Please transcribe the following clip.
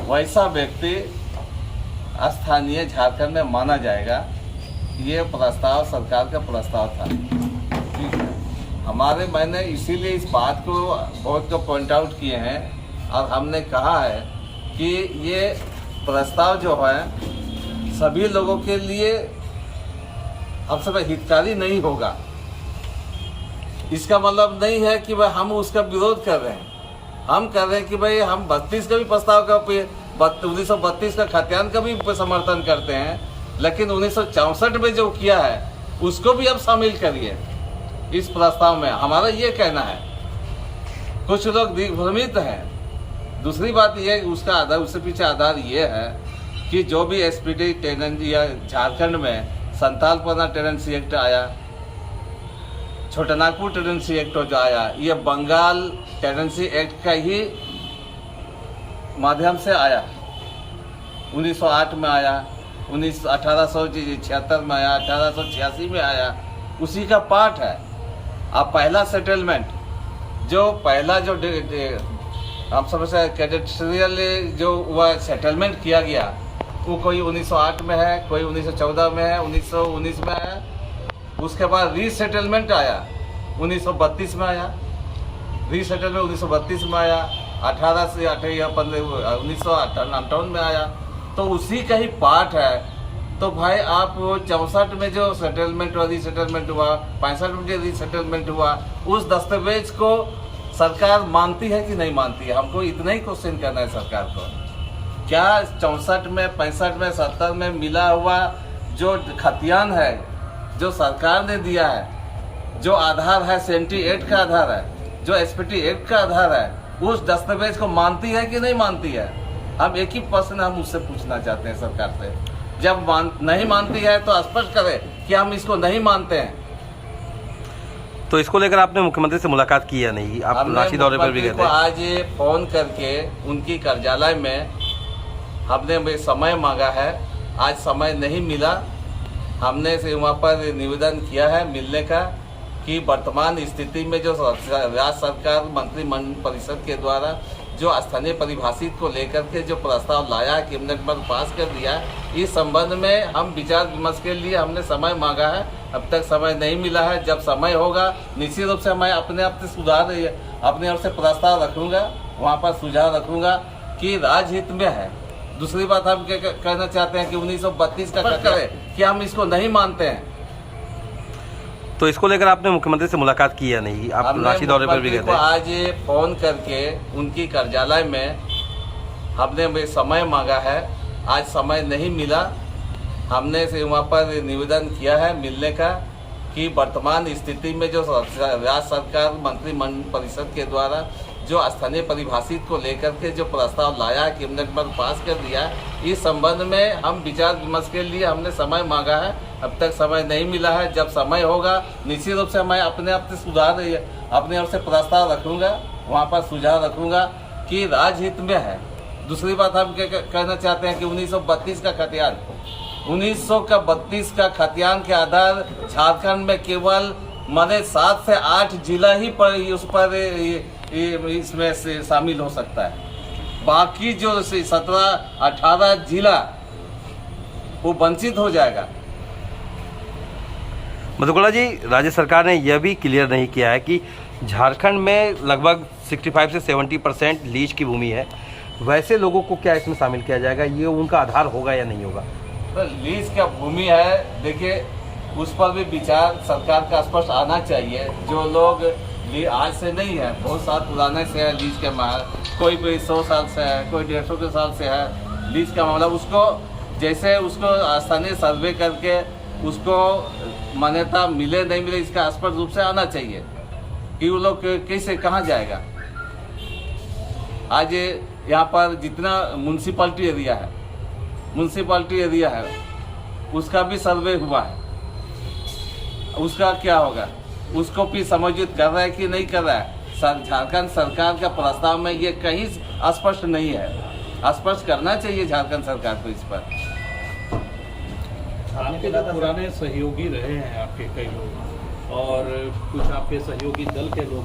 वैसा व्यक्ति स्थानीय झारखंड में माना जाएगा। ये प्रस्ताव सरकार का प्रस्ताव था, ठीक है। मैंने इसीलिए इस बात को बहुत को पॉइंट आउट किए हैं और हमने कहा है कि ये प्रस्ताव जो है सभी लोगों के लिए अब सब हितकारी नहीं होगा। इसका मतलब नहीं है कि भाई हम उसका विरोध कर रहे हैं। हम कर रहे हैं कि भाई हम 32 का भी प्रस्ताव का 1932 का खतियान का भी समर्थन करते हैं, लेकिन 1964 में जो किया है उसको भी अब शामिल करिए इस प्रस्ताव में। हमारा ये कहना है। कुछ लोग दिग्भ्रमित हैं। दूसरी बात ये उसका आधार, उससे पीछे आधार ये है कि जो भी एसपीटी टेनेंसी या झारखंड में संथालपना टेनेंसी एक्ट आया, छोटानागपुर टेनेंसी एक्ट जो आया, ये बंगाल टेनेंसी एक्ट का ही माध्यम से आया। 1908 में आया, 1876 में आया, 1886 में आया, उसी का पार्ट है। अब पहला सेटलमेंट जो हम समझते कैडेट्रियल जो वह सेटलमेंट किया गया वो कोई 1908 में है, कोई 1914 में है, 1919 में है। उसके बाद रीसेटलमेंट आया 1932 में आया, रीसेटलमेंट 1932 में आया, 18 से 1958 में आया, तो उसी का ही पार्ट है। तो भाई आप 64 में जो सेटलमेंट हुआ, रीसेटलमेंट हुआ, 65 में जो रीसेटलमेंट हुआ, उस दस्तावेज को सरकार मानती है कि नहीं मानती है? हमको इतना ही क्वेश्चन करना है सरकार को। क्या 64 में, 65 में, 70 में मिला हुआ जो खतियान है, जो सरकार ने दिया है, जो आधार है 78 का आधार है, जो एसपीटी एक्ट का आधार है, उस दस्तावेज को मानती है कि नहीं मानती है? हम एक ही प्रश्न हम उससे पूछना चाहते हैं सरकार से। जब नहीं मानती है तो स्पष्ट करे कि हम इसको नहीं मानते हैं। तो इसको लेकर आपने मुख्यमंत्री से मुलाकात की या नहीं? आप रांची दौरे पर भी गए थे। आज फोन करके उनकी कार्यालय में हमने समय मांगा है, आज समय नहीं मिला। हमने से वहाँ पर निवेदन किया है मिलने का कि वर्तमान स्थिति में जो राज्य सरकार मंत्रिपरिषद के द्वारा जो स्थानीय परिभाषित को लेकर के जो प्रस्ताव लाया है, कैबिनेट पर पास कर दिया, इस संबंध में हम विचार विमर्श के लिए हमने समय मांगा है। अब तक समय नहीं मिला है। जब समय होगा निश्चित रूप से मैं अपने आप से अपने ओर से प्रस्ताव रखूँगा, वहाँ पर सुझाव रखूँगा कि राजहित में है। दूसरी बात हम कहना चाहते हैं कि 1932 का करें कि हम इसको नहीं मानते हैं। तो इसको लेकर आपने मुख्यमंत्री से मुलाकात की या नहीं? आप रांची दौरे पर भी गए थे। आज फोन करके उनकी कार्यालय में हमने समय मांगा है, आज समय नहीं मिला। हमने से वहाँ पर निवेदन किया है मिलने का कि वर्तमान स्थिति में जो राज्य सरकार मंत्रिपरिषद के द्वारा जो स्थानीय परिभाषित को लेकर के जो प्रस्ताव लाया है, कैबिनेट पर पास कर दिया, इस संबंध में हम विचार विमर्श के लिए हमने समय मांगा है। अब तक समय नहीं मिला है। जब समय होगा निश्चित रूप से मैं अपने आप से अपने ओर से प्रस्ताव रखूँगा, वहाँ पर सुझाव रखूँगा कि राजहित में है। दूसरी बात हम कहना चाहते हैं कि 1932 का खतियान, 1932 का खतियान के आधार झारखंड में केवल 7 से 8 जिला ही पर उस पर इसमें से शामिल हो सकता है। बाकी जो 17-18 जिला वो वंचित हो जाएगा। मधुकला जी, राज्य सरकार ने यह भी क्लियर नहीं किया है कि झारखंड में लगभग 65 से 70% लीज की भूमि है। वैसे लोगों को क्या इसमें शामिल किया जाएगा? ये उनका आधार होगा या नहीं होगा? तो लीज का भूमि है, देखिए उस पर भी विचार सरकार का स्पष्ट आना चाहिए। जो लोग आज से नहीं है, बहुत साल पुराने से है लीज के मामला, कोई 100 साल से है, कोई 150 साल से है लीज का मामला। उसको जैसे उसको स्थानीय सर्वे करके उसको मान्यता मिले नहीं मिले, इसका स्पष्ट रूप से आना चाहिए कि वो लोग कैसे कहाँ जाएगा। आज यहाँ पर जितना म्यूनसिपैलिटी एरिया है उसका भी सर्वे हुआ है, उसका क्या होगा? उसको भी समायोजित कर रहा है कि नहीं कर रहा है? झारखंड सरकार का प्रस्ताव में ये कहीं स्पष्ट नहीं है। स्पष्ट करना चाहिए झारखंड सरकार को इस पर। आपके जो पुराने सहयोगी रहे हैं आपके कई लोग, और कुछ आपके सहयोगी दल के लोग